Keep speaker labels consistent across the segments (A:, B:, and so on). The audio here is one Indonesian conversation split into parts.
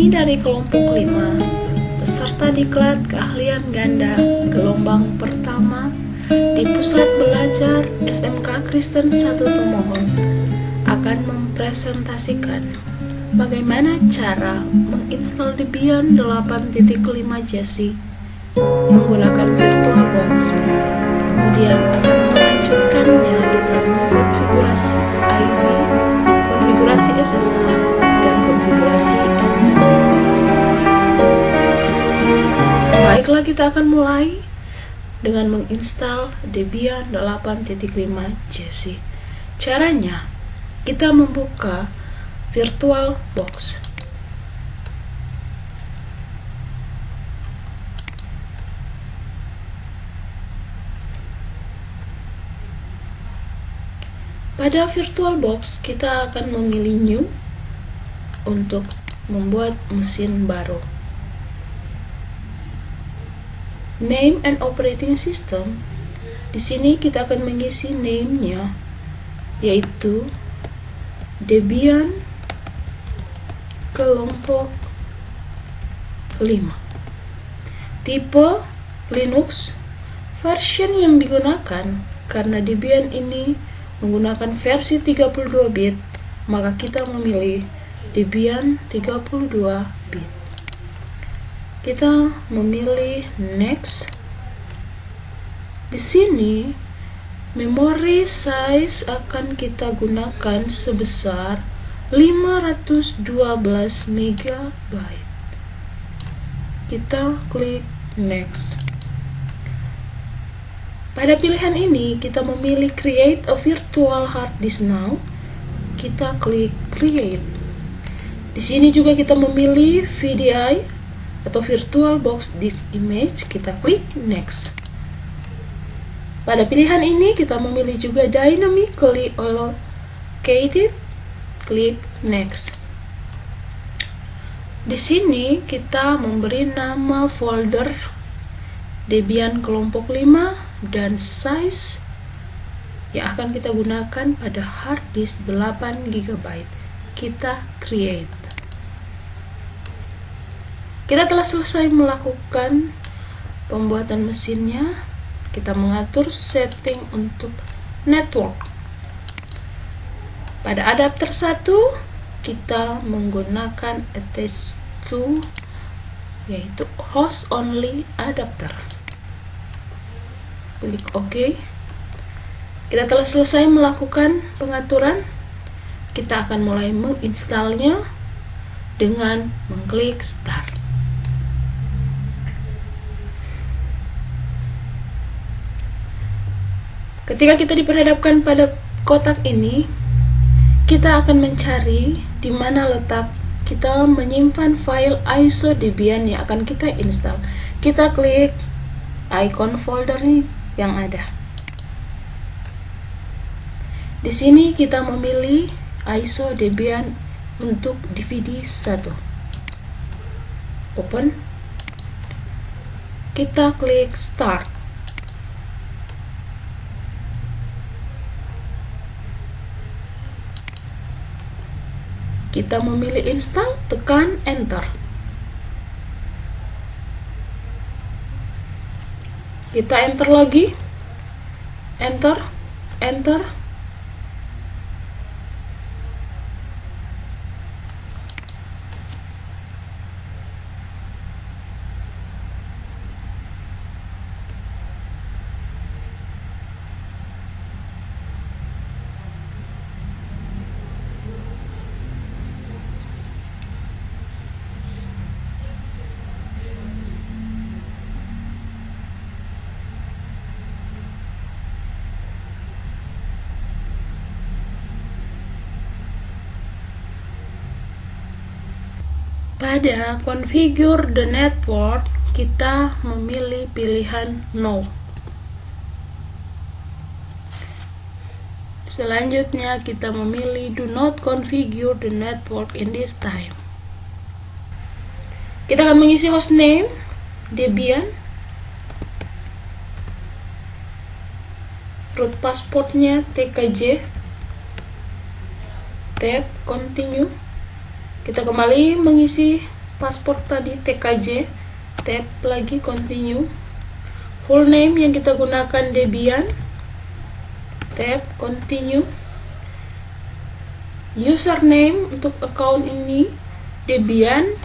A: Kami dari kelompok 5, peserta diklat keahlian ganda gelombang pertama di Pusat Belajar SMK Kristen 1 Tomohon, akan mempresentasikan bagaimana cara menginstal Debian 8.5 Jesse menggunakan VirtualBox. Kemudian akan melanjutkannya dengan mengkonfigurasi IP, konfigurasi SSH, dan konfigurasi Enter. Baiklah, kita akan mulai dengan menginstal Debian 8.5 Jesse. Caranya, kita membuka VirtualBox. Pada VirtualBox, kita akan memilih New untuk membuat mesin baru. Name and Operating System. Di sini kita akan mengisi name-nya, yaitu Debian kelompok 5. Tipe Linux. Version yang digunakan, karena Debian ini menggunakan versi 32 bit, maka kita memilih Debian 32 bit. Kita memilih Next. Di sini memori size akan kita gunakan sebesar 512 MB. Kita klik Next. Pada pilihan ini, kita memilih Create a Virtual Hard Disk Now. Kita klik Create. Di sini juga kita memilih VDI atau VirtualBox Disk Image. Kita klik Next. Pada pilihan ini, kita memilih juga Dynamically Allocated. Klik Next. Di sini kita memberi nama folder Debian kelompok 5 dan size yang akan kita gunakan pada hard disk 8 GB. Kita create. Kita telah selesai melakukan pembuatan mesinnya. Kita mengatur setting untuk network. Pada adapter 1, kita menggunakan attach to, yaitu host only adapter. Klik OK. Kita telah selesai melakukan pengaturan. Kita akan mulai menginstalnya dengan mengklik Start. Ketika kita diperhadapkan pada kotak ini, kita akan mencari di mana letak kita menyimpan file ISO Debian yang akan kita install. Kita klik icon folder yang ada. Di sini kita memilih ISO Debian untuk DVD 1. Open. Kita klik Start. Kita memilih install, tekan Enter. Kita enter lagi. Enter, enter. Pada configure the network, kita memilih pilihan No. Selanjutnya kita memilih Do not configure the network in this time. Kita akan mengisi hostname Debian, root passwordnya TKJ, tab continue. Kita kembali mengisi paspor tadi TKJ, tap lagi continue. Full name yang kita gunakan Debian, tap continue. Username untuk account ini Debian,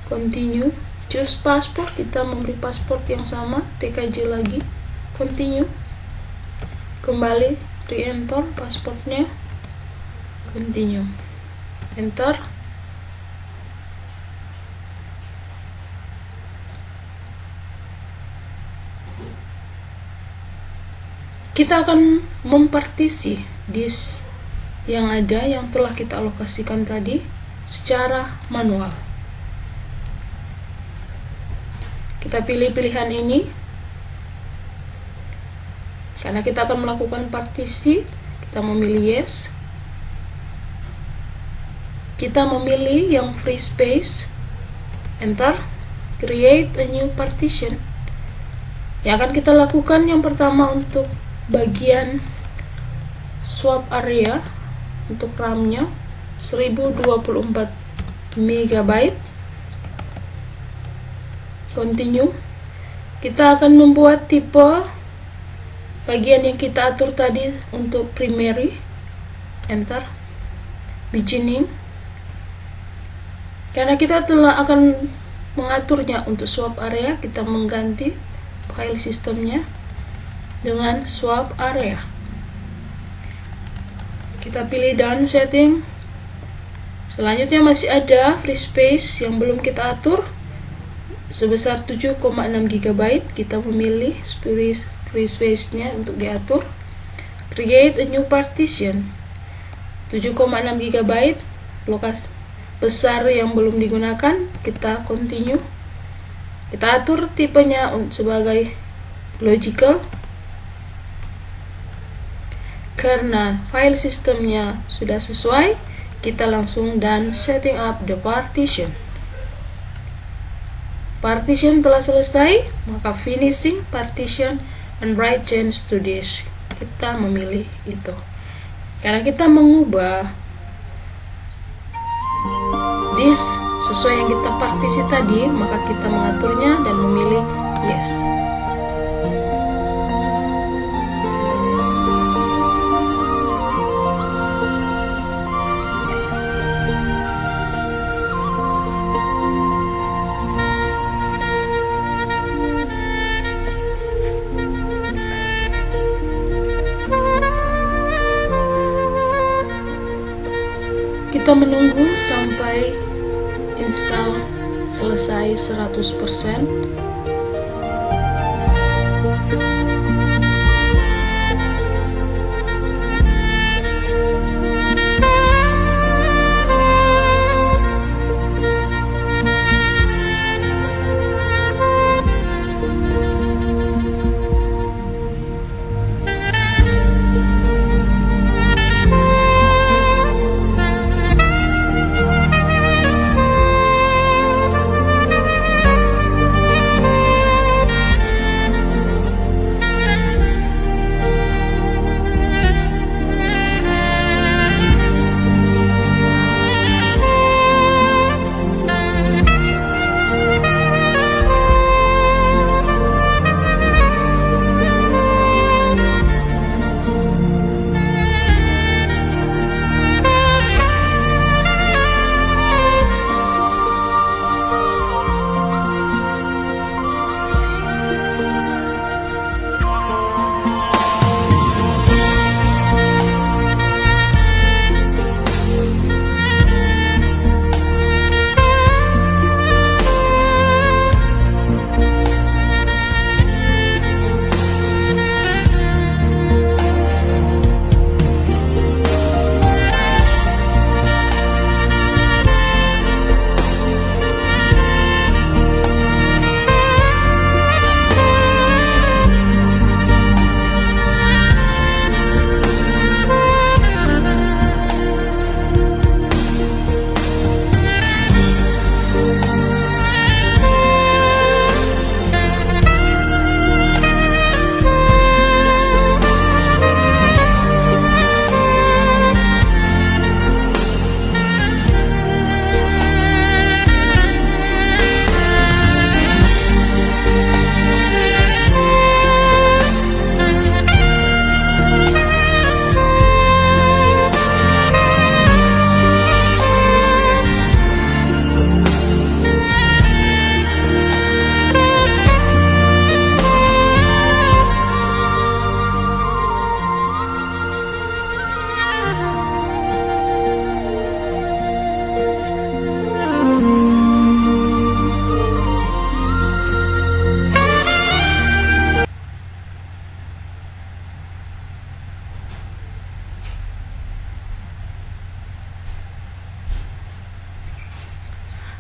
A: continue. Choose password, kita memberi password yang sama TKJ lagi, continue. Kembali re-enter passwordnya, continue, enter. Kita akan mempartisi disk yang ada yang telah kita alokasikan tadi secara manual. Kita pilih pilihan ini karena kita akan melakukan partisi. Kita memilih yes. Kita memilih yang free space, enter. Create a new partition. Yang akan kita lakukan yang pertama untuk bagian swap area, untuk RAM-nya 1024 MB. Continue. Kita akan membuat tipe bagian yang kita atur tadi untuk primary, enter. Beginning. Karena kita telah akan mengaturnya untuk swap area, kita mengganti file sistemnya dengan swap area. Kita pilih down setting. Selanjutnya masih ada free space yang belum kita atur sebesar 7,6 GB. Kita memilih free space-nya untuk diatur. Create a new partition. 7,6 GB lokasi besar yang belum digunakan, kita continue. Kita atur tipenya sebagai logical. Karena file sistemnya sudah sesuai, kita langsung done setting up the partition. Partition telah selesai, maka finishing partition and write change to disk. Kita memilih itu. Karena kita mengubah disk sesuai yang kita partisi tadi, maka kita mengaturnya dan memilih yes. Kita menunggu sampai install selesai 100%.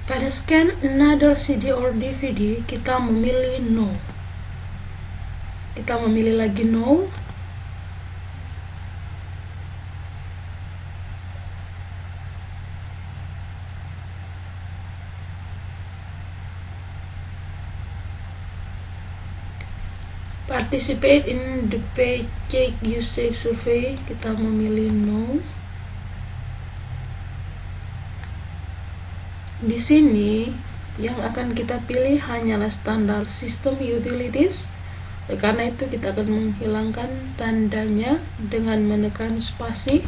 A: Pada scan another CD or DVD, kita memilih no. Kita memilih lagi no. Participate in the paycheck usage survey, kita memilih no. Di sini yang akan kita pilih hanyalah standar system utilities. Karena itu kita akan menghilangkan tandanya dengan menekan spasi.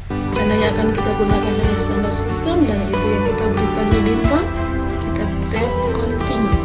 A: Karena yang akan kita gunakan adalah standar system, dan itu yang kita beri tanda bintang. Kita tap continue.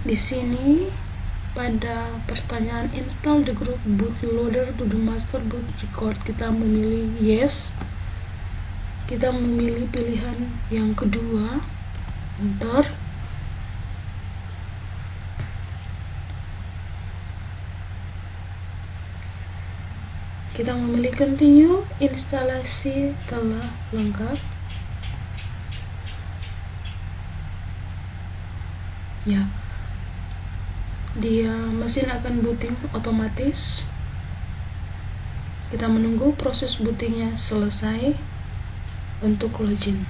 A: Di sini pada pertanyaan install the group bootloader to the master boot record, kita memilih yes. Kita memilih pilihan yang kedua, enter. Kita memilih continue, instalasi telah lengkap. Ya, dia mesin akan booting otomatis. Kita menunggu proses bootingnya selesai untuk login.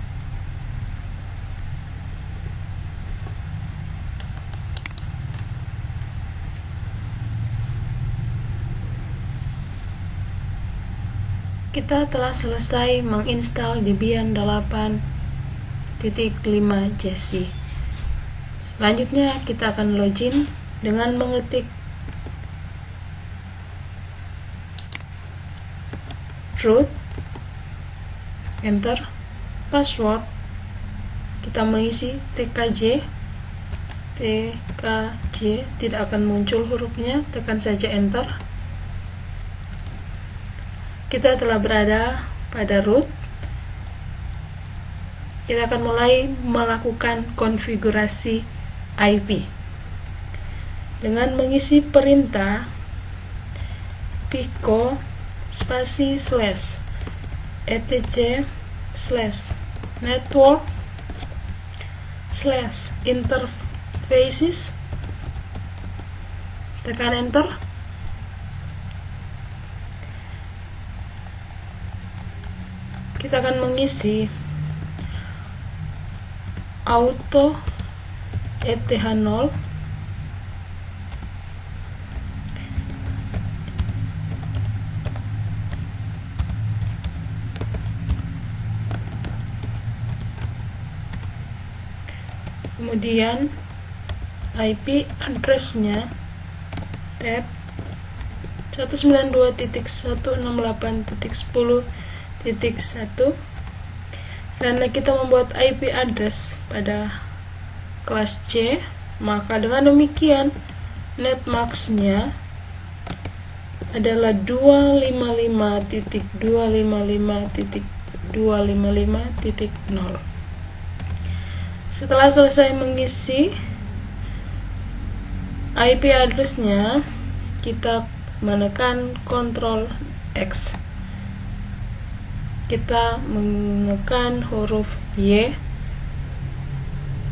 A: Kita telah selesai menginstal Debian 8.5 Jesse. Selanjutnya kita akan login dengan mengetik root, enter, password. Kita mengisi TKJ tidak akan muncul hurufnya, tekan saja enter. Kita telah berada pada root. kita akan mulai melakukan konfigurasi IP dengan mengisi perintah pico spasi slash etc slash network slash interfaces, tekan enter. Kita akan mengisi auto ETH0 kemudian IP address-nya tab 192.168.10.1. karena kita membuat IP address pada kelas C, maka dengan demikian netmax-nya adalah 255.255.255.0. Setelah selesai mengisi IP address-nya, kita menekan Ctrl X. Kita menekan huruf Y,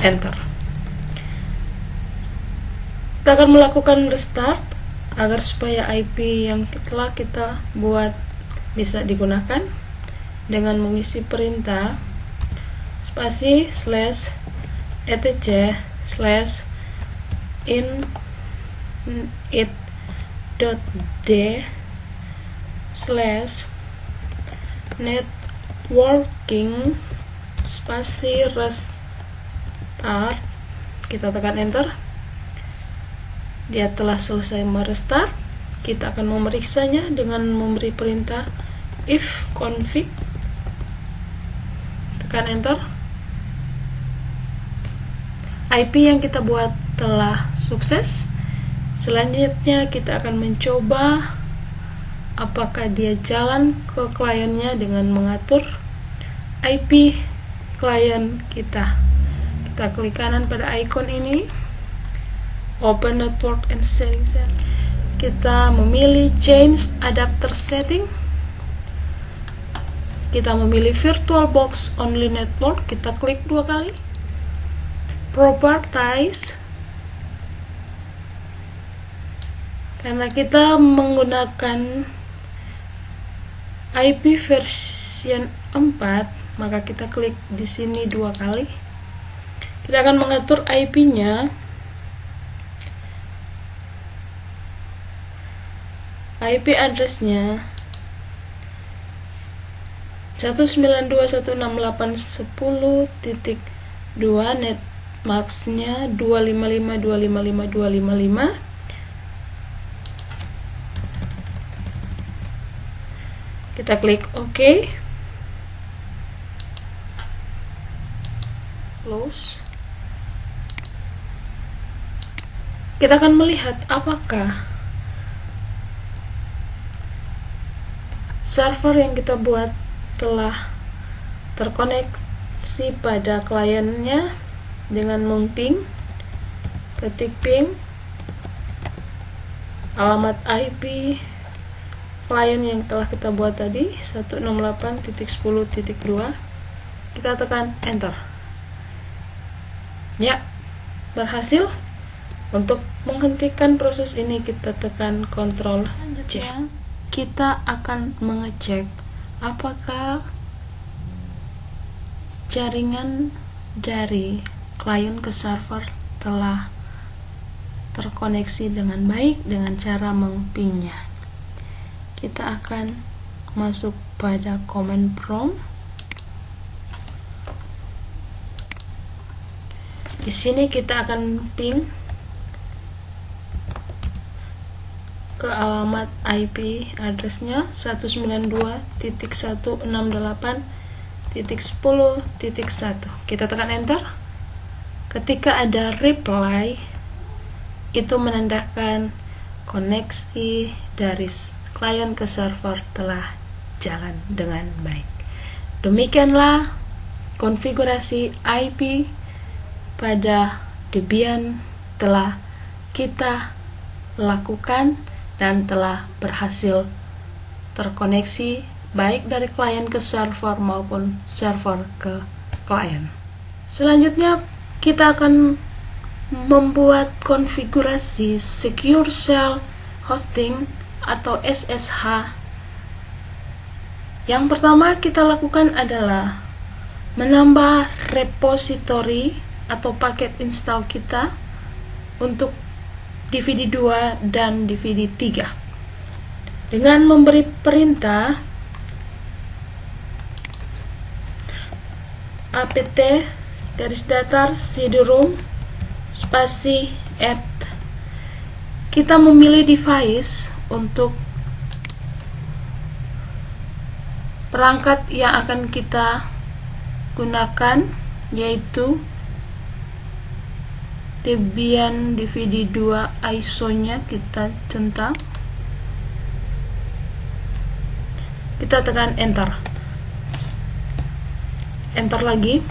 A: enter. Kita akan melakukan restart agar supaya IP yang telah kita buat bisa digunakan dengan mengisi perintah spasi slash etc slash init.d slash networking spasi restart. Kita tekan enter. Dia telah selesai merestart. Kita akan memeriksanya dengan memberi perintah if config, tekan enter. IP yang kita buat telah sukses. Selanjutnya kita akan mencoba apakah dia jalan ke kliennya dengan mengatur IP klien kita. Kita klik kanan pada icon ini, open network and settings. Kita memilih change adapter setting. Kita memilih VirtualBox only network. Kita klik 2 kali. Properties, karena kita menggunakan IP version 4, maka kita klik di sini 2 kali. Kita akan mengatur IP-nya. IP address-nya 192.168.10.2, net max-nya 255.255.255. Kita klik OK, close. Kita akan melihat apakah server yang kita buat telah terkoneksi pada kliennya dengan memping. Ketik ping alamat IP klien yang telah kita buat tadi 168.10.2. Kita tekan enter. Ya, berhasil. Untuk menghentikan proses ini kita tekan Ctrl C. Kita akan mengecek apakah jaringan dari klien ke server telah terkoneksi dengan baik dengan cara mempingnya. Kita akan masuk pada command prompt. Di sini kita akan ping ke alamat IP address-nya 192.168.10.1. Kita tekan enter. Ketika ada reply, itu menandakan koneksi dari klien ke server telah jalan dengan baik. Demikianlah konfigurasi IP pada Debian telah kita lakukan dan telah berhasil terkoneksi baik dari klien ke server maupun server ke klien. Selanjutnya kita akan membuat konfigurasi Secure Shell Hosting atau SSH. Yang pertama kita lakukan adalah menambah repository atau paket install kita untuk DVD 2 dan DVD 3 dengan memberi perintah apt cd-rom spasi add. Kita memilih device untuk perangkat yang akan kita gunakan, yaitu Debian DVD 2 ISO-nya kita centang, kita tekan enter lagi.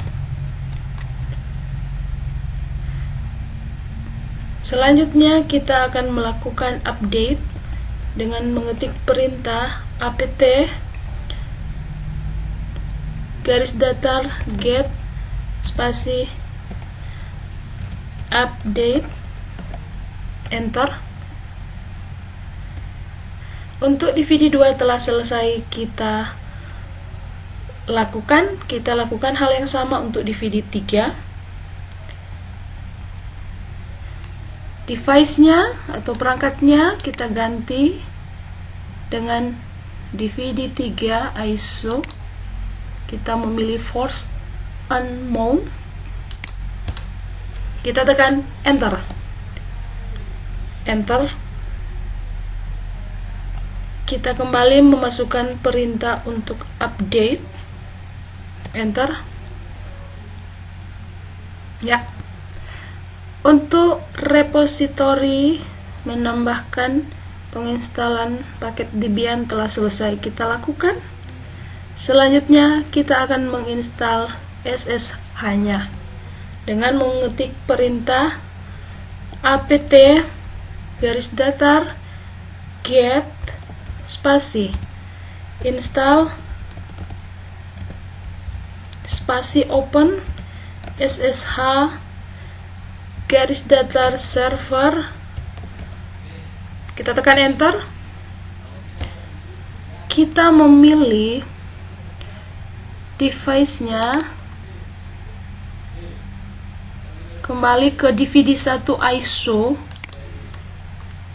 A: Selanjutnya kita akan melakukan update dengan mengetik perintah apt get spasi update, enter. Untuk DVD 2 telah selesai kita lakukan hal yang sama untuk DVD 3. Device-nya atau perangkatnya kita ganti dengan DVD 3 ISO. Kita memilih force unmount. Kita tekan enter. Kita kembali memasukkan perintah untuk update. Enter. Ya. Untuk repository menambahkan penginstalan paket Debian telah selesai kita lakukan. Selanjutnya kita akan menginstal SSH-nya dengan mengetik perintah apt get spasi install spasi open SSH server. Kita tekan enter. Kita memilih device-nya kembali ke DVD 1 ISO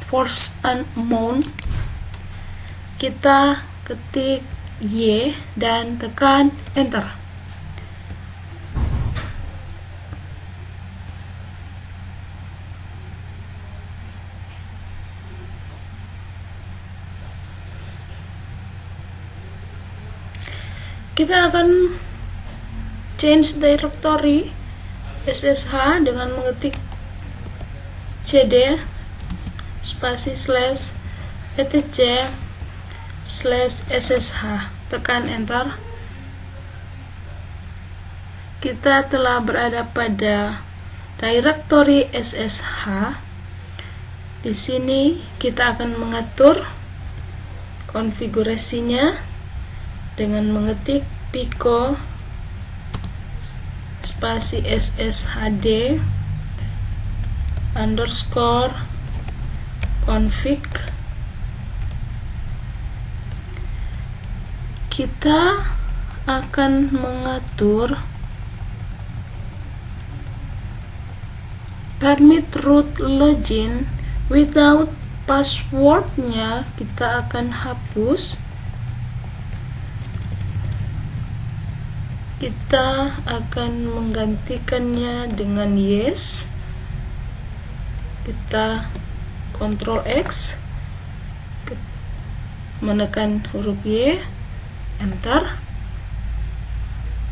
A: force unmount. Kita ketik Y dan tekan enter. Kita akan change directory SSH dengan mengetik cd spasi /etc/ssh, tekan enter. Kita telah berada pada directory SSH. Di sini kita akan mengatur konfigurasinya dengan mengetik pico spasi sshd _config. Kita akan mengatur permit root login without password-nya kita akan hapus. Kita akan menggantikannya dengan yes. Kita Ctrl X, menekan huruf Y, enter.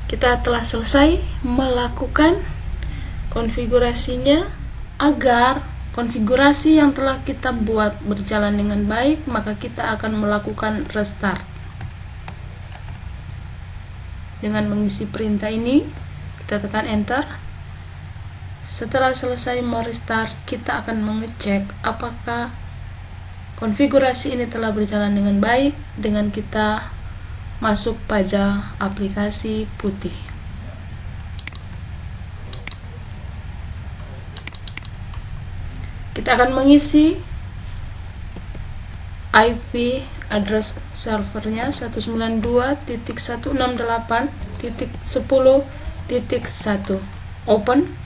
A: Kita telah selesai melakukan konfigurasinya. Agar konfigurasi yang telah kita buat berjalan dengan baik, maka kita akan melakukan restart. Dengan mengisi perintah ini, kita tekan enter. Setelah selesai merestart, kita akan mengecek apakah konfigurasi ini telah berjalan dengan baik dengan kita masuk pada aplikasi putih. Kita akan mengisi IP address servernya 192.168.10.1. Open.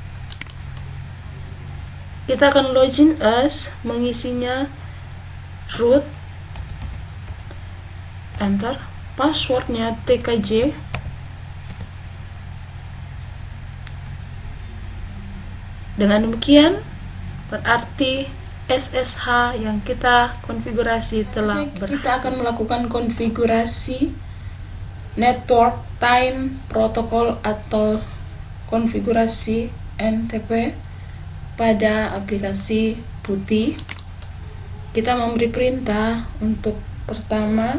A: Kita akan login as, mengisinya root, enter, passwordnya tkj, dengan demikian berarti SSH yang kita konfigurasi telah berhasil. Kita akan melakukan konfigurasi network time protocol atau konfigurasi NTP pada aplikasi putih. Kita memberi perintah untuk pertama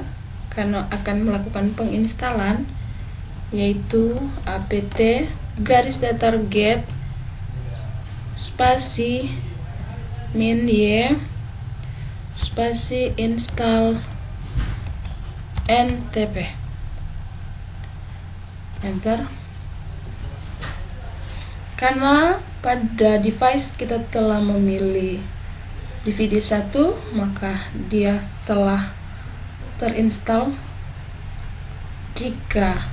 A: karena akan melakukan penginstalan, yaitu apt garis datar get spasi min y spasi install ntp, enter. Karena pada device kita telah memilih DVD 1, maka dia telah terinstall. Jika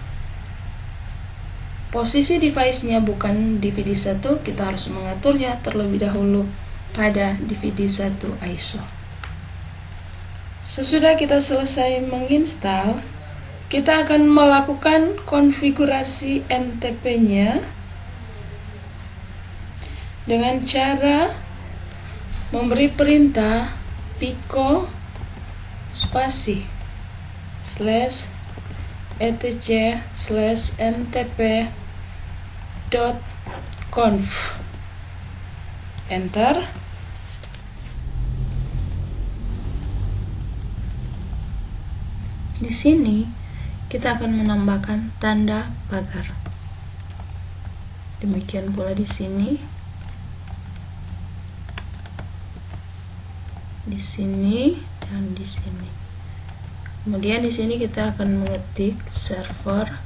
A: posisi device-nya bukan DVD 1, kita harus mengaturnya terlebih dahulu pada DVD 1 ISO. Sesudah kita selesai menginstal, kita akan melakukan konfigurasi NTP-nya dengan cara memberi perintah pico spasi /etc/ntp.conf, enter. Di sini kita akan menambahkan tanda pagar. Demikian pula di sini. Di sini dan di sini. Kemudian di sini kita akan mengetik server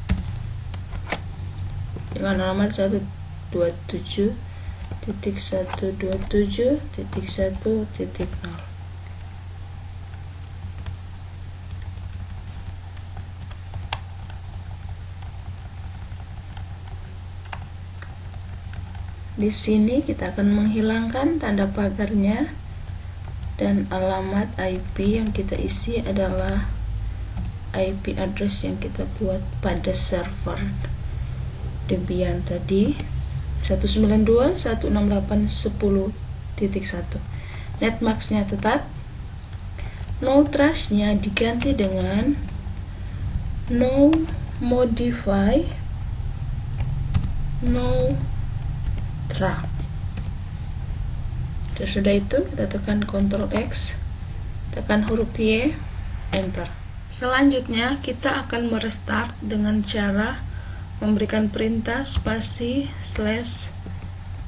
A: dengan alamat 127.127.1.0. Di sini kita akan menghilangkan tanda pagarnya dan alamat IP yang kita isi adalah IP address yang kita buat pada server Debian tadi 192.168.10.1. Netmasknya tetap, no trustnya diganti dengan no modify no trust. Sesudah itu kita tekan Ctrl X, tekan huruf Y, enter. Selanjutnya kita akan merestart dengan cara memberikan perintah spasi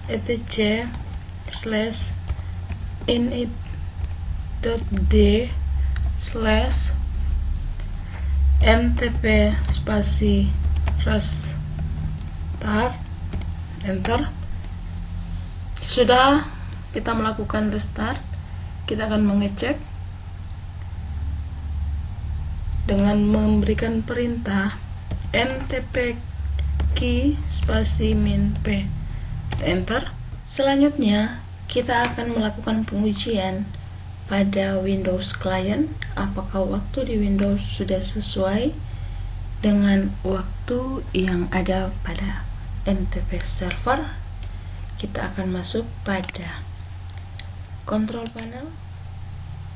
A: /etc/init.d/ntp spasi restart, enter. Sudah kita melakukan restart, kita akan mengecek dengan memberikan perintah ntp key spasi min p, enter. Selanjutnya kita akan melakukan pengujian pada Windows Client apakah waktu di Windows sudah sesuai dengan waktu yang ada pada NTP server. Kita akan masuk pada Control Panel,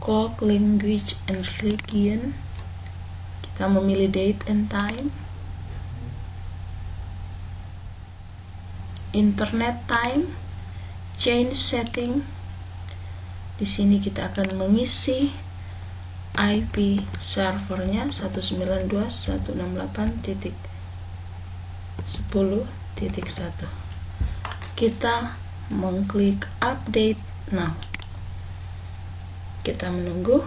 A: Clock, Language and Region. Kita memilih Date and Time, Internet Time, Change Setting. Di sini kita akan mengisi IP servernya 192.168.10.1. 10.1. Kita mengklik update now. Kita menunggu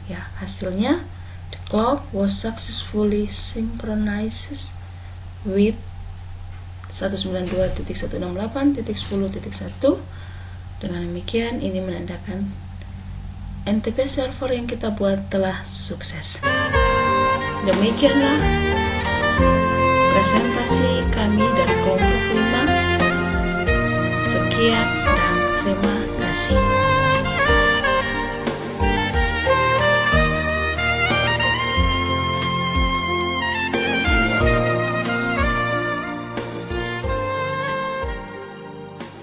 A: ya hasilnya. The clock was successfully synchronized with 192.168.10.1. Dengan demikian ini menandakan NTP server yang kita buat telah sukses. Demikianlah presentasi kami dari kelompok 5. Sekian